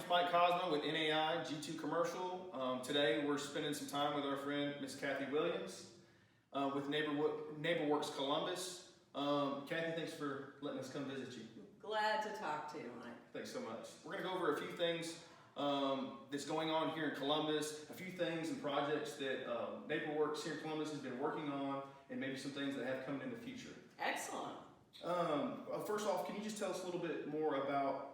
name's Mike Cosmah with NAI G2 Commercial. Today we're spending some time with our friend Miss Cathy Williams with NeighborWorks Columbus. Cathy, thanks for letting us come visit you. Glad to talk to you, Mike. Thanks so much. We're going to go over a few things that's going on here in Columbus, a few things and projects that NeighborWorks here in Columbus has been working on, and maybe some things that have come in the future. Excellent. First off, can you just tell us a little bit more about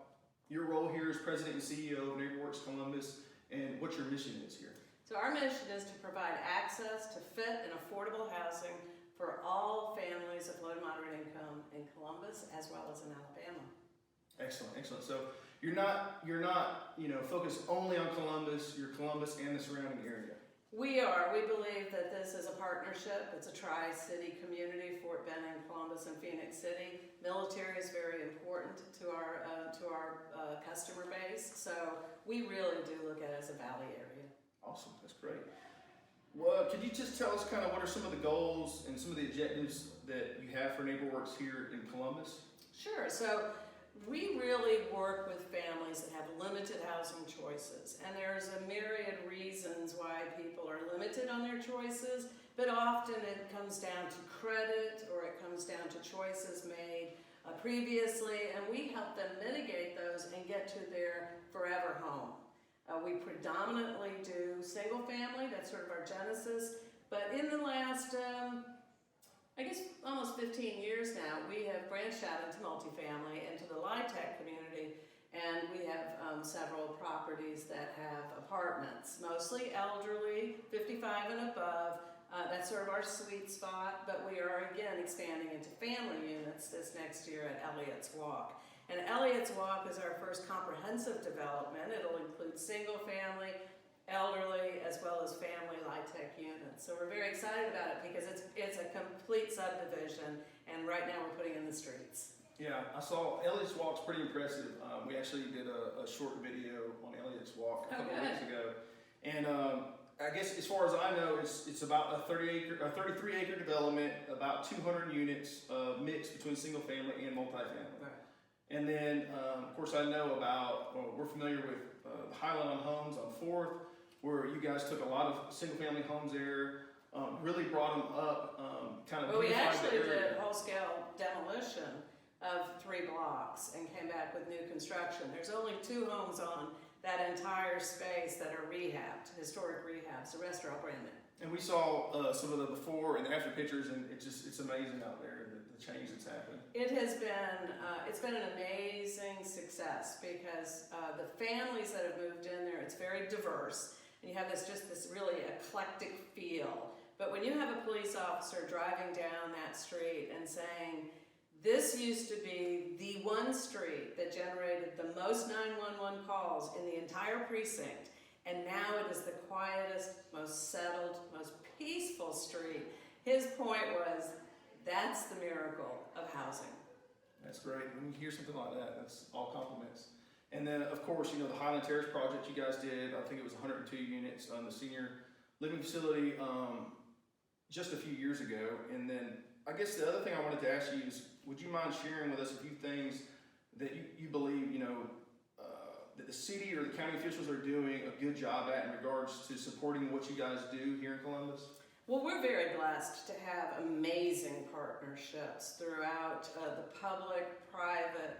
your role here as President and CEO of NeighborWorks Columbus and what your mission is here? So our mission is to provide access to fit and affordable housing for all families of low to moderate income in Columbus as well as in Alabama. Excellent, excellent. So you're not focused only on Columbus, you're Columbus and the surrounding area. We are. We believe that this is a partnership. It's a tri-city community, Fort Benning, Columbus, and Phoenix City. Military is very important to our customer base, so we really do look at it as a valley area. Awesome, that's great. Well, could you just tell us kind of what are some of the goals and some of the objectives that you have for NeighborWorks here in Columbus? Sure. So we really work with families that have limited housing choices, and there's a myriad reasons why people are limited on their choices, but often it comes down to credit or it comes down to choices made previously, and we help them mitigate those and get to their forever home. We predominantly do single family, that's sort of our genesis, but in the last almost 15 years now, we have branched out into multifamily, into the LIHTC community, and we have several properties that have apartments, mostly elderly, 55 and above. That's sort of our sweet spot, but we are again expanding into family units this next year at Elliott's Walk. And Elliott's Walk is our first comprehensive development. It'll include single family, elderly, as well as family LIHTC units. So we're very excited about it because it's a complete subdivision, and right now we're putting it in the streets. Yeah, I saw Elliott's Walk's pretty impressive. We actually did a short video on Elliott's Walk a couple weeks ago. And I guess as far as I know, it's about a 33-acre development, about 200 units mixed between single family and multifamily. Right. And then, of course, I know we're familiar with the Highland on Homes on 4th, where you guys took a lot of single-family homes there, really brought them up, Well, we actually did whole-scale demolition of 3 blocks and came back with new construction. There's only 2 homes on that entire space that are rehabbed, historic rehabs. The rest are all brand new. And we saw some of the before and after pictures, and it's amazing out there, the change that's happened. It has been, it's been an amazing success because the families that have moved in there, it's very diverse, and you have this really eclectic feel. But when you have a police officer driving down that street and saying, this used to be the one street that generated the most 911 calls in the entire precinct, and now it is the quietest, most settled, most peaceful street. His point was, that's the miracle of housing. That's great. When you hear something like that, that's all compliments. And then, of course, the Highland Terrace project you guys did, I think it was 102 units on the senior living facility just a few years ago. And then I guess the other thing I wanted to ask you is, would you mind sharing with us a few things that you believe, that the city or the county officials are doing a good job at in regards to supporting what you guys do here in Columbus? Well, we're very blessed to have amazing partnerships throughout the public, private,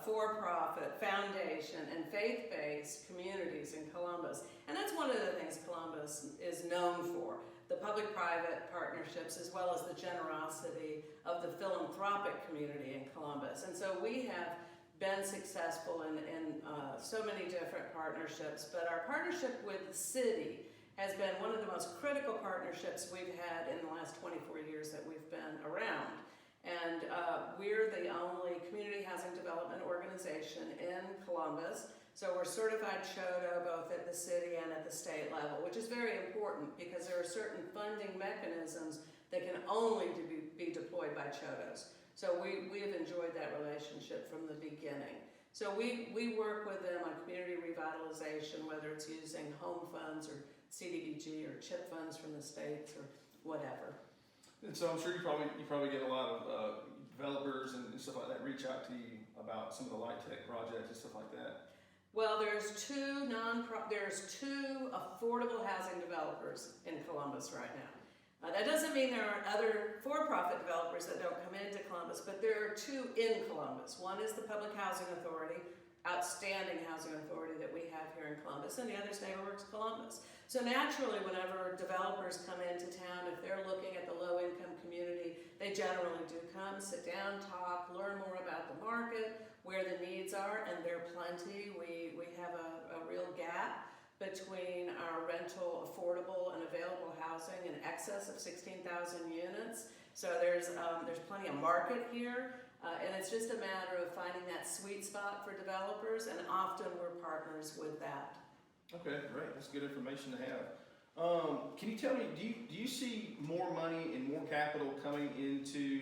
for-profit, foundation, and faith-based communities in Columbus. And that's one of the things Columbus is known for, the public-private partnerships as well as the generosity of the philanthropic community in Columbus. And so we have been successful in so many different partnerships, but our partnership with the city has been one of the most critical partnerships we've had in the last 24 years that we've been around. And we're the only community housing development organization in Columbus. So we're certified CHODO both at the city and at the state level, which is very important because there are certain funding mechanisms that can only be deployed by CHODOs. So we've enjoyed that relationship from the beginning. So we work with them on community revitalization, whether it's using home funds or CDBG or CHIP funds from the states or whatever. And so I'm sure you probably get a lot of developers and stuff like that reach out to you about some of the LIHTC projects and stuff like that. Well, there's two affordable housing developers in Columbus right now. That doesn't mean there aren't other for-profit developers that don't come into Columbus, but there are two in Columbus. One is the Public Housing Authority, outstanding housing authority that we have here in Columbus, and the other is NeighborWorks Columbus. So naturally, whenever developers come into town, if they're looking at the low-income community, they generally do come, sit down, talk, learn more about the market, where the needs are, and there are plenty. We have a real gap between our rental, affordable, and available housing in excess of 16,000 units. So there's plenty of market here, and it's just a matter of finding that sweet spot for developers, and often we're partners with that. Okay, great. That's good information to have. Can you tell me, do you see more money and more capital coming into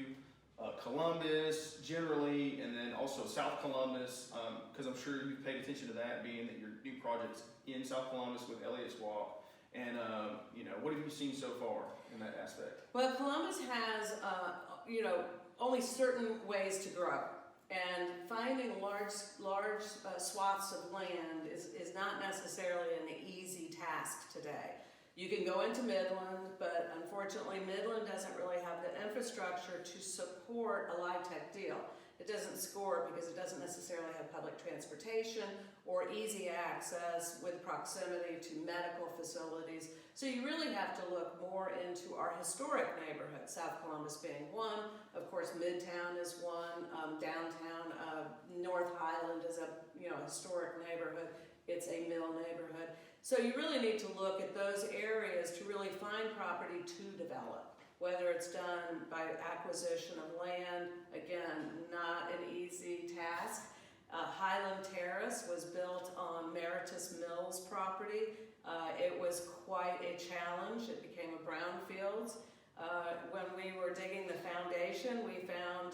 Columbus generally, and then also South Columbus, because I'm sure you've paid attention to that, being that your new project's in South Columbus with Elliott's Walk, and what have you seen so far in that aspect? Well, Columbus has, only certain ways to grow, and finding large swaths of land is not necessarily an easy task today. You can go into Midland, but unfortunately Midland doesn't really have the infrastructure to support a LIHTC deal. It doesn't score because it doesn't necessarily have public transportation or easy access with proximity to medical facilities. So you really have to look more into our historic neighborhoods, South Columbus being one. Of course, Midtown is one. Downtown, North Highland is a historic neighborhood. It's a mill neighborhood. So you really need to look at those areas to really find property to develop, whether it's done by acquisition of land. Again, not an easy task. Highland Terrace was built on Meritus Mills property. It was quite a challenge. It became a brownfields. When we were digging the foundation, we found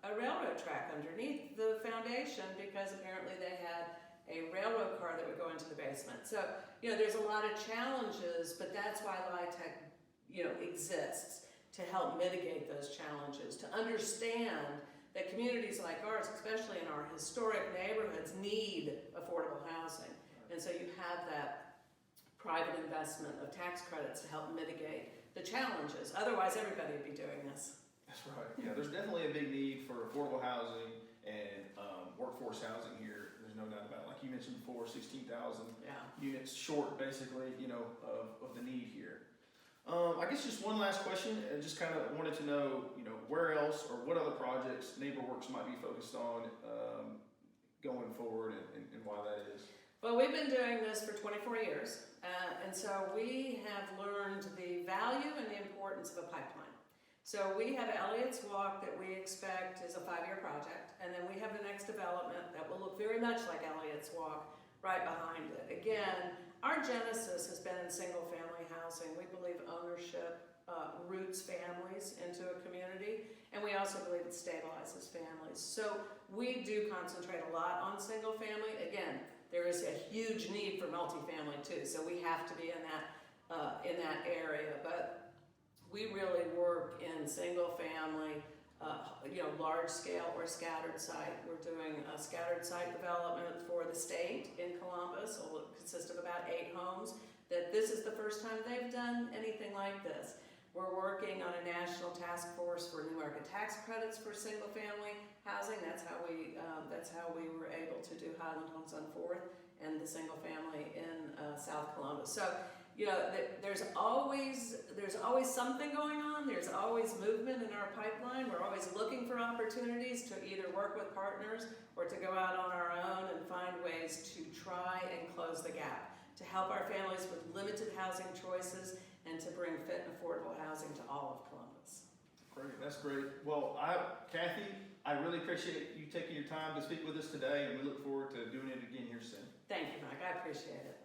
a railroad track underneath the foundation because apparently they had a railroad car that would go into the basement. So, there's a lot of challenges, but that's why LIHTC, exists, to help mitigate those challenges, to understand that communities like ours, especially in our historic neighborhoods, need affordable housing. And so you have that private investment of tax credits to help mitigate the challenges. Otherwise, everybody would be doing this. That's right. Yeah, there's definitely a big need for affordable housing and workforce housing here. There's no doubt about it. Like you mentioned before, 16,000 units short, basically, of the need here. I guess just one last question. I just kind of wanted to know, where else or what other projects NeighborWorks might be focused on going forward, and why that is. Well, we've been doing this for 24 years, and so we have learned the value and the importance of a pipeline. So we have Elliott's Walk that we expect is a 5-year project, and then we have the next development that will look very much like Elliott's Walk right behind it. Again, our genesis has been in single-family housing. We believe ownership roots families into a community, and we also believe it stabilizes families. So we do concentrate a lot on single-family. Again, there is a huge need for multifamily too, so we have to be in that area. But we really work in single-family, large scale or scattered site. We're doing a scattered site development for the state in Columbus. It will consist of about 8 homes. That this is the first time they've done anything like this. We're working on a national task force for new market tax credits for single-family housing. That's how we were able to do Highland Homes on 4th and the single-family in South Columbus. So, there's always something going on. There's always movement in our pipeline. We're always looking for opportunities to either work with partners or to go out on our own and find ways to try and close the gap, to help our families with limited housing choices and to bring fit and affordable housing to all of Columbus. Great, that's great. Well, Cathy, I really appreciate you taking your time to speak with us today, and we look forward to doing it again here soon. Thank you, Mike. I appreciate it.